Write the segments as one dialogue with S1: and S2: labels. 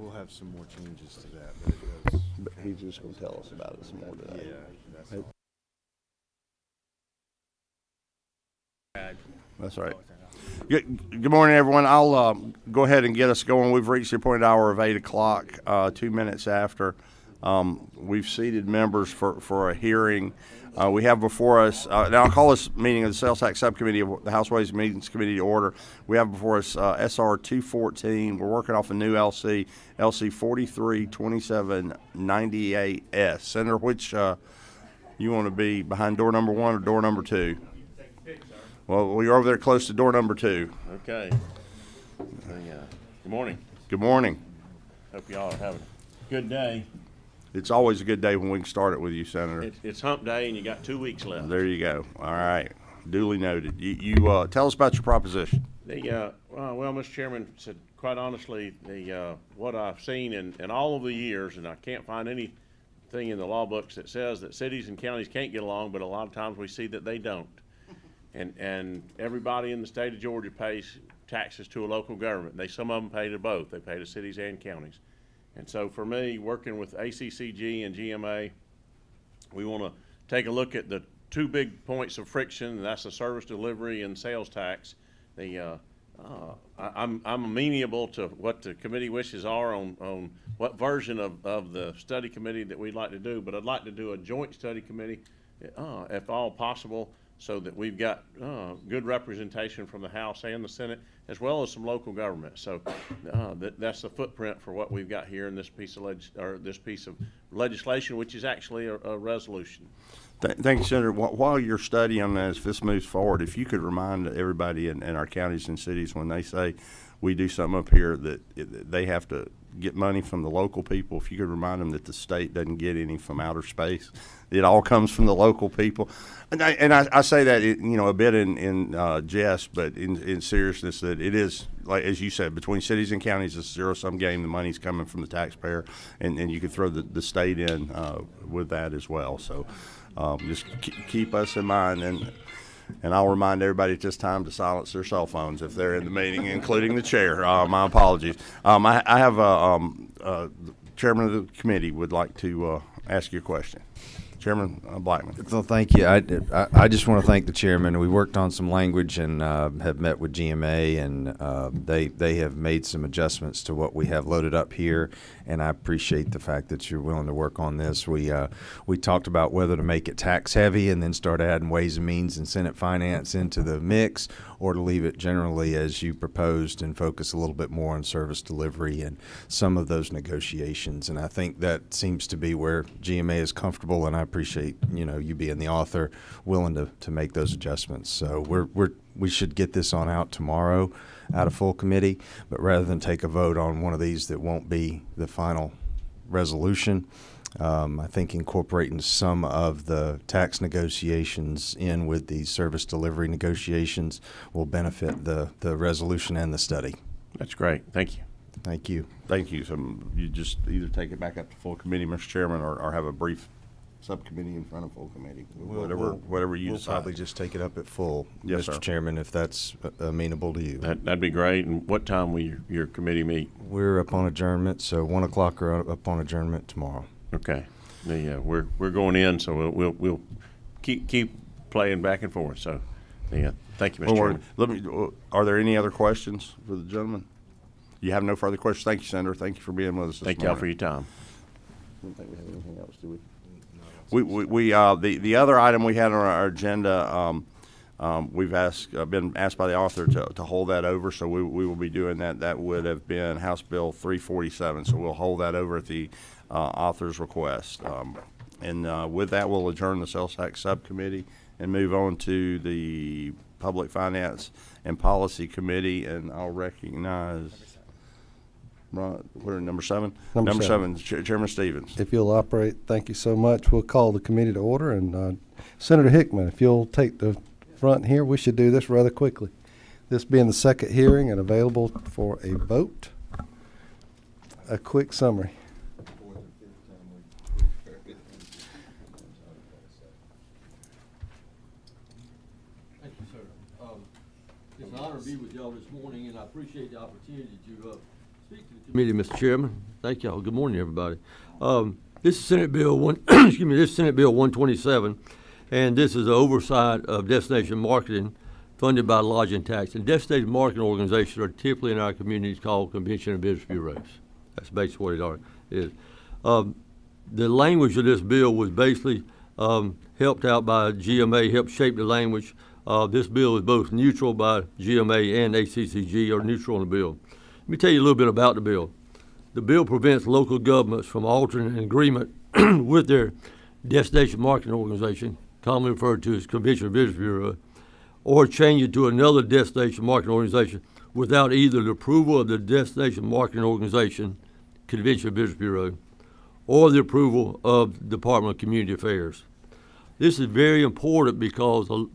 S1: we'll have some more changes to that, but it does.
S2: But he's just going to tell us about it some more today.
S1: Yeah, that's all.
S2: That's right. Good morning, everyone. I'll go ahead and get us going. We've reached the appointed hour of 8 o'clock, 2 minutes after. We've seated members for a hearing. We have before us, now I'll call this meeting of the Sales Tax Subcommittee of the House Ways and Means Committee to order. We have before us SR 214. We're working off a new LC 432798S. Senator, which you want to be behind door number 1 or door number 2? Well, we're over there close to door number 2.
S3: Okay. Good morning.
S2: Good morning.
S3: Hope y'all are having a good day.
S2: It's always a good day when we can start it with you, Senator.
S3: It's hump day, and you got 2 weeks left.
S2: There you go. All right. Duly noted. You tell us about your proposition.
S3: Well, Mr. Chairman, said quite honestly, what I've seen in all of the years, and I can't find anything in the law books that says that cities and counties can't get along, but a lot of times we see that they don't. And everybody in the state of Georgia pays taxes to a local government. Some of them pay to both. They pay to cities and counties. And so for me, working with ACCG and GMA, we want to take a look at the 2 big points of friction, and that's the service delivery and sales tax. I'm amenable to what the committee wishes are on what version of the study committee that we'd like to do, but I'd like to do a joint study committee, if all possible, so that we've got good representation from the House and the Senate, as well as some local government. So that's the footprint for what we've got here in this piece of legislation, which is actually a resolution.
S2: Thank you, Senator. While you're studying this, if this moves forward, if you could remind everybody in our counties and cities when they say we do something up here that they have to get money from the local people, if you could remind them that the state doesn't get any from outer space. It all comes from the local people. And I say that, a bit in jest, but in seriousness, that it is, like as you said, between cities and counties, it's a zero-sum game. The money's coming from the taxpayer, and you could throw the state in with that as well. So just keep us in mind. And I'll remind everybody at this time to silence their cell phones if they're in the meeting, including the chair. My apologies. I have the chairman of the committee would like to ask you a question. Chairman Blackman.
S4: Well, thank you. I just want to thank the chairman. We worked on some language and have met with GMA, and they have made some adjustments to what we have loaded up here, and I appreciate the fact that you're willing to work on this. We talked about whether to make it tax heavy and then start adding Ways and Means and Senate Finance into the mix, or to leave it generally as you proposed and focus a little bit more on service delivery and some of those negotiations. And I think that seems to be where GMA is comfortable, and I appreciate you being the author, willing to make those adjustments. So we should get this on out tomorrow out of full committee, but rather than take a vote on one of these that won't be the final resolution, I think incorporating some of the tax negotiations in with the service delivery negotiations will benefit the resolution and the study.
S3: That's great. Thank you.
S4: Thank you.
S2: Thank you. So you just either take it back up to full committee, Mr. Chairman, or have a brief subcommittee in front of full committee, whatever you
S4: We'll
S2: decide.
S4: probably just take it up at full,
S2: Yes,
S4: Mr.
S2: sir.
S4: Chairman, if that's amenable to you.
S3: That'd be great. And what time will your committee meet?
S4: We're up on adjournment, so 1 o'clock or up on adjournment tomorrow.
S3: Okay. We're going in, so we'll keep playing back and forth. So, thank you, Mr. Chairman.
S2: Are there any other questions for the gentleman? You have no further questions. Thank you, Senator. Thank you for being with us this morning.
S3: Thank y'all for your time.
S2: I don't think we have anything else, do we? The other item we had on our agenda, we've been asked by the author to hold that over, so we will be doing that. That would have been House Bill 347, so we'll hold that over at the author's request. And with that, we'll adjourn the Sales Tax Subcommittee and move on to the Public Finance and Policy Committee, and I'll recognize number 7? Number 7, Chairman Stevens.
S5: If you'll operate, thank you so much. We'll call the committee to order. And Senator Hickman, if you'll take the front here, we should do this rather quickly. This being the second hearing and available for a vote. A quick summary.
S6: Thank you, sir. It's an honor to be with y'all this morning, and I appreciate the opportunity to Committee, Mr. Chairman. Thank y'all. Good morning, everybody. This is Senate Bill this is Senate Bill 127, and this is the oversight of destination marketing funded by lodging tax. And destination marketing organizations are typically in our communities called convention and business bureaus. That's basically what it is. The language of this bill was basically helped out by GMA, helped shape the language. This bill is both neutral by GMA and ACCG are neutral on the bill. Let me tell you a little bit about the bill. The bill prevents local governments from altering an agreement with their destination marketing organization, commonly referred to as Convention and Business Bureau, or change it to another destination marketing organization without either the approval of the destination marketing organization, Convention and Business Bureau, or the approval of the Department of Community Affairs. This is very important because, so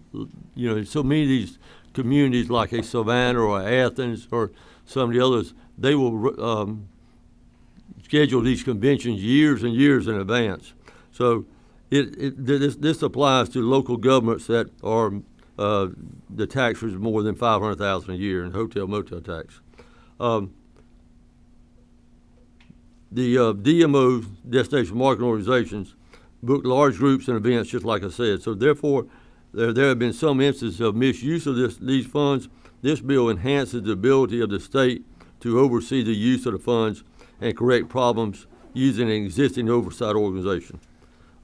S6: many of these communities like a Savannah or Athens or some of the others, they will schedule these conventions years and years in advance. So this applies to local governments that are the tax is more than $500,000 a year in hotel motel tax. The DMO, destination marketing organizations, book large groups and events, just like I said. So therefore, there have been some instances of misuse of these funds. This bill enhances the ability of the state to oversee the use of the funds and correct problems using an existing oversight organization.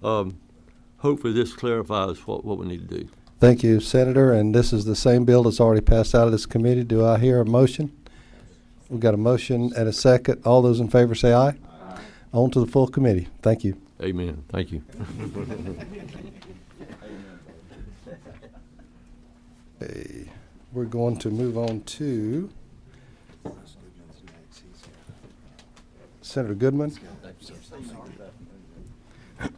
S6: Hopefully this clarifies what we need to do.
S5: Thank you, Senator. And this is the same bill that's already passed out of this committee. Do I hear a motion? We've got a motion and a second. All those in favor say aye. Aye. On to the full committee. Thank you.
S6: Amen. Thank you.
S5: Okay, we're going to move on to Senator Goodman.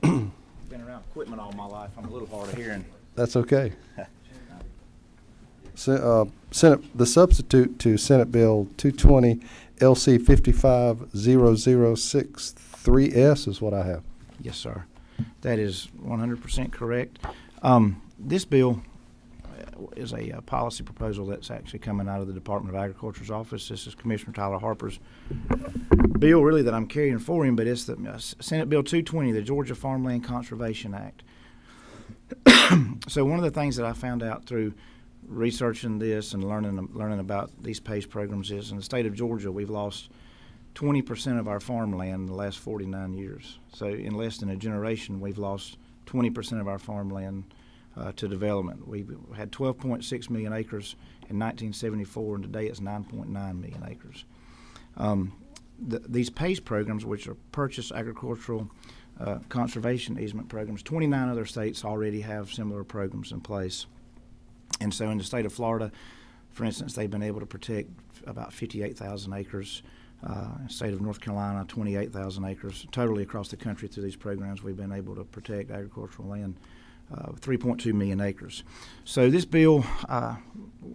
S7: Been around equipment all my life. I'm a little hard of hearing.
S5: That's okay. The substitute to Senate Bill 220 LC 550063S is what I have.
S7: Yes, sir. That is 100% correct. This bill is a policy proposal that's actually coming out of the Department of Agriculture's office. This is Commissioner Tyler Harper's bill, really, that I'm carrying for him, but it's the Senate Bill 220, the Georgia Farmland Conservation Act. So one of the things that I found out through researching this and learning about these PACE programs is in the state of Georgia, we've lost 20% of our farmland in the last 49 years. So in less than a generation, we've lost 20% of our farmland to development. We had 12.6 million acres in 1974, and today it's 9.9 million acres. These PACE programs, which are Purchase Agricultural Conservation Easement programs, 29 other states already have similar programs in place. And so in the state of Florida, for instance, they've been able to protect about 58,000 acres. In the state of North Carolina, 28,000 acres. Totally across the country through these programs, we've been able to protect agricultural land, 3.2 million acres. So this bill,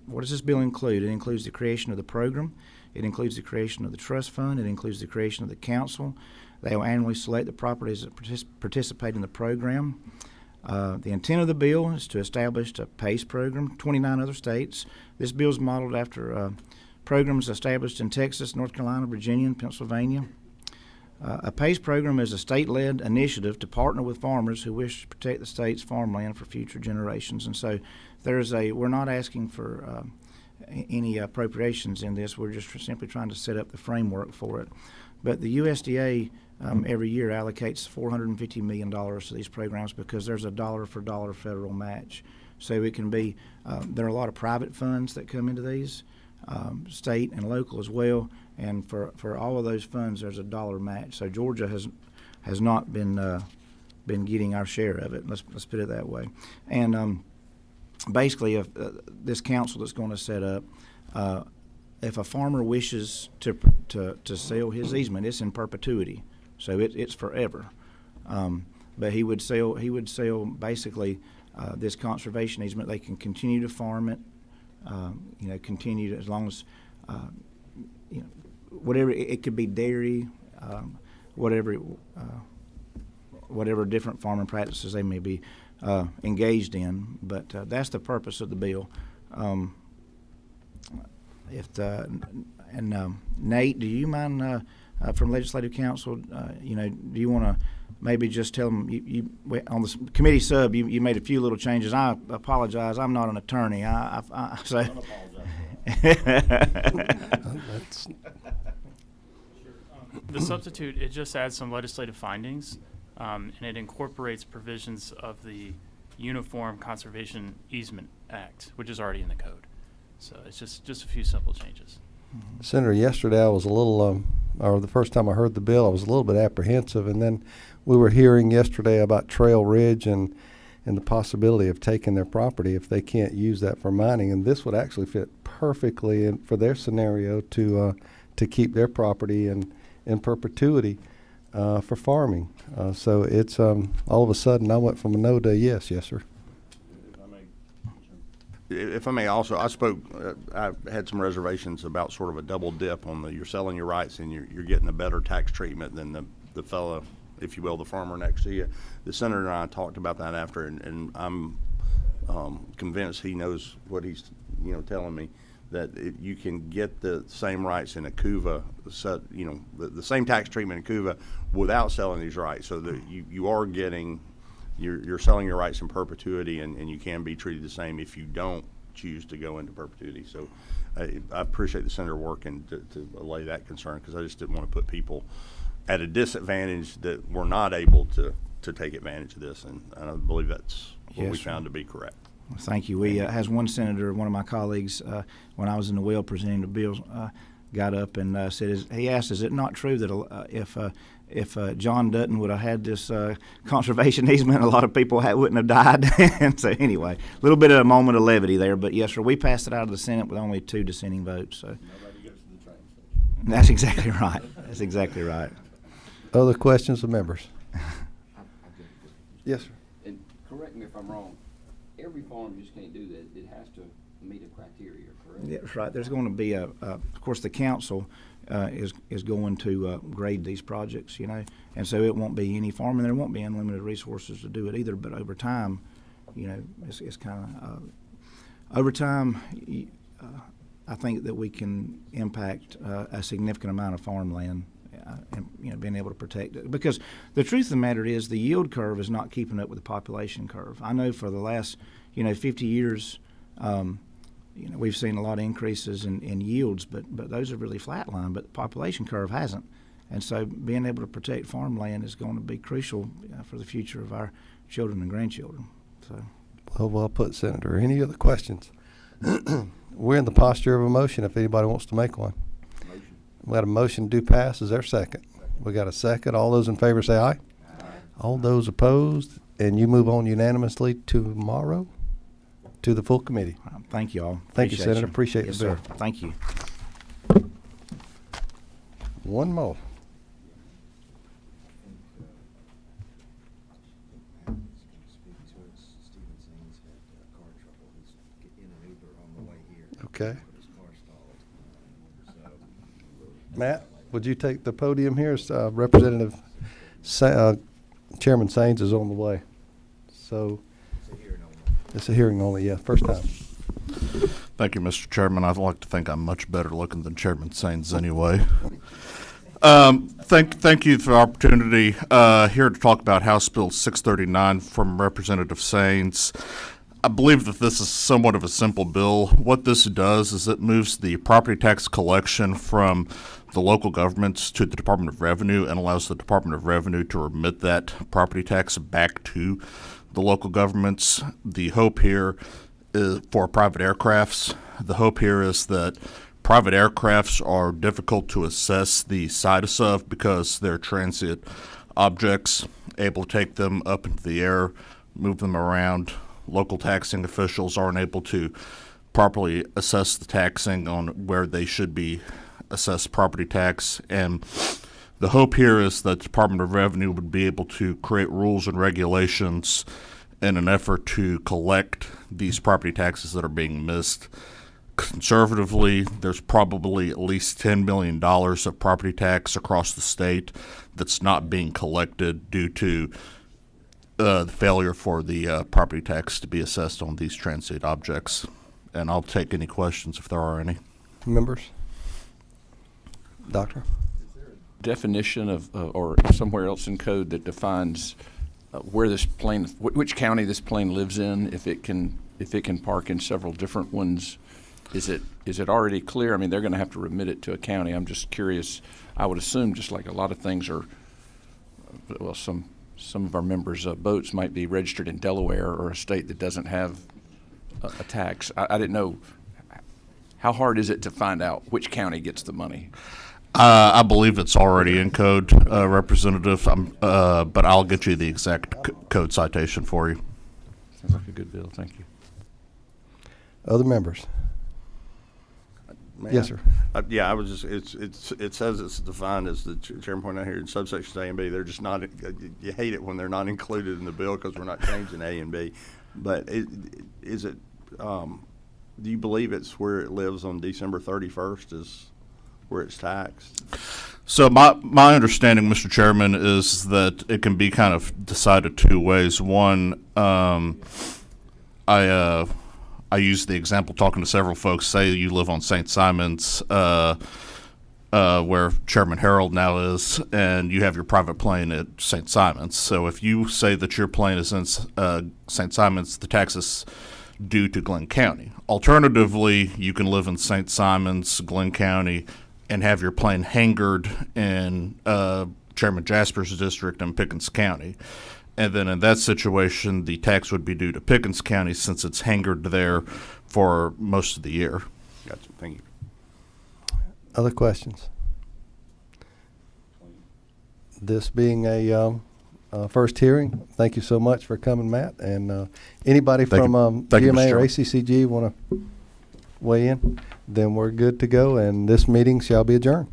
S7: what does this bill include? It includes the creation of the program. It includes the creation of the trust fund. It includes the creation of the council. They will annually select the properties that participate in the program. The intent of the bill is to establish a PACE program, 29 other states. This bill is modeled after programs established in Texas, North Carolina, Virginia, and Pennsylvania. A PACE program is a state-led initiative to partner with farmers who wish to protect the state's farmland for future generations. And so we're not asking for any appropriations in this. We're just simply trying to set up the framework for it. But the USDA every year allocates $450 million to these programs because there's a dollar-for-dollar federal match. So it can be, there are a lot of private funds that come into these, state and local as well, and for all of those funds there's a dollar match. So Georgia has not been getting our share of it. Let's put it that way. And basically, if this council that's going to set up, if a farmer wishes to sell his easement, it's in perpetuity, so it's forever. But he would sell basically this conservation easement. They can continue to farm it. Continue to, as long as, whatever, it could be dairy, whatever different farming practices they may be engaged in. But that's the purpose of the bill. Nate, do you mind, from Legislative Council, do you want to maybe just tell them, on the committee sub, you made a few little changes. I apologize, I'm not an attorney. So.
S5: That's-
S8: The substitute, it just adds some legislative findings, and it incorporates provisions of the Uniform Conservation Easement Act, which is already in the code. So it's just a few simple changes.
S5: Senator, yesterday I was a little, or the first time I heard the bill, I was a little bit apprehensive, and then we were hearing yesterday about Trail Ridge and the possibility of taking their property if they can't use that for mining, and this would actually fit perfectly in for their scenario to keep their property in perpetuity for farming. So it's all of a sudden I went from a no to a yes, sir.
S2: If I may also, I had some reservations about sort of a double dip on you're selling your rights and you're getting a better tax treatment than the fellow, if you will, the farmer next to you. The senator and I talked about that after, and I'm convinced he knows what he's telling me, that you can get the same rights in a CUVA, the same tax treatment in CUVA without selling these rights, so that you are getting, you're selling your rights in perpetuity, and you can be treated the same if you don't choose to go into perpetuity. So I appreciate the senator working to allay that concern, because I just didn't want to put people at a disadvantage that were not able to take advantage of this, and I believe that's what we found to be correct.
S7: Thank you. We has one senator, one of my colleagues, when I was in the well presenting the bill, got up and said, he asked, "Is it not true that if John Dutton would have had this conservation easement, a lot of people wouldn't have died?" And so anyway, a little bit of a moment of levity there, but yes, sir, we passed it out of the Senate with only 2 dissenting votes. So
S1: Nobody goes to the train station.
S7: that's exactly right. That's exactly right.
S5: Other questions of members? Yes, sir.
S9: And correct me if I'm wrong, every farm just can't do that. It has to meet a criteria, correct?
S7: Yeah, that's right. There's going to be of course, the council is going to grade these projects, and so it won't be any farm, and there won't be unlimited resources to do it either. But over time, it's kind of over time. I think that we can impact a significant amount of farmland. And being able to protect it, because the truth of the matter is the yield curve is not keeping up with the population curve. I know for the last 50 years, we've seen a lot of increases in yields, but those have really flatlined. But the population curve hasn't, and so being able to protect farmland is going to be crucial for the future of our children and grandchildren. So,
S5: Well put, Senator. Any other questions? We're in the posture of a motion if anybody wants to make one. We got a motion do pass. Is there a second? We got a second. All those in favor say aye. All those opposed, and you move on unanimously tomorrow to the full committee.
S7: thank you all.
S5: Thank you,
S7: Appreciate
S5: Senator. Appreciate
S7: yes,
S5: the bill.
S7: sir. Thank you.
S5: One more. Okay. Matt, would you take the podium here? Representative Chairman Saines is on the way. So it's a hearing only, yeah, first time.
S10: Thank you, Mr. Chairman. I'd like to think I'm much better looking than Chairman Saines anyway. Thank you for the opportunity here to talk about House Bill 639 from Representative Saines. I believe that this is somewhat of a simple bill. What this does is it moves the property tax collection from the local governments to the Department of Revenue and allows the Department of Revenue to remit that property tax back to the local governments. The hope here is for private aircrafts. The hope here is that private aircrafts are difficult to assess the situs of because they're transient objects, able to take them up into the air, move them around. Local taxing officials aren't able to properly assess the taxing on where they should be assessed property tax. And the hope here is that the Department of Revenue would be able to create rules and regulations in an effort to collect these property taxes that are being missed. Conservatively, there's probably at least $10 million of property tax across the state that's not being collected due to the failure for the property tax to be assessed on these transient objects. And I'll take any questions if there are any.
S5: Members? Doctor?
S1: Definition of, or somewhere else in code that defines where this plane, which county this plane lives in, if it can park in several different ones? Is it already clear? I mean, they're going to have to remit it to a county. I'm just curious. I would assume, just like a lot of things are, well, some of our members' boats might be registered in Delaware or a state that doesn't have a tax. I didn't know, how hard is it to find out which county gets the money?
S10: I believe it's already in code, Representative, but I'll get you the exact code citation for you.
S1: Sounds like a good bill. Thank you.
S5: Other members?
S2: May
S5: Yes,
S2: I?
S5: sir.
S2: Yeah, I was just, it says it's defined as the chairman pointed out here in subsections A and B. They're just not, you hate it when they're not included in the bill because we're not changing A and B. But is it, do you believe it's where it lives on December 31st is where it's taxed?
S10: So my understanding, Mr. Chairman, is that it can be kind of decided two ways. One, I use the example talking to several folks. Say you live on St. Simon's, where Chairman Harold now is, and you have your private plane at St. Simon's. So if you say that your plane is in St. Simon's, the tax is due to Glenn County. Alternatively, you can live in St. Simon's, Glenn County, and have your plane hangared in Chairman Jasper's district in Pickens County. And then in that situation, the tax would be due to Pickens County since it's hangared there for most of the year.
S2: Gotcha, thank you.
S5: Other questions? This being a first hearing, thank you so much for coming, Matt. And anybody
S10: Thank you.
S5: from
S10: Thank you,
S5: GMA or
S10: Mr.
S5: ACCG want to weigh in? Then we're good to go, and this meeting shall be adjourned.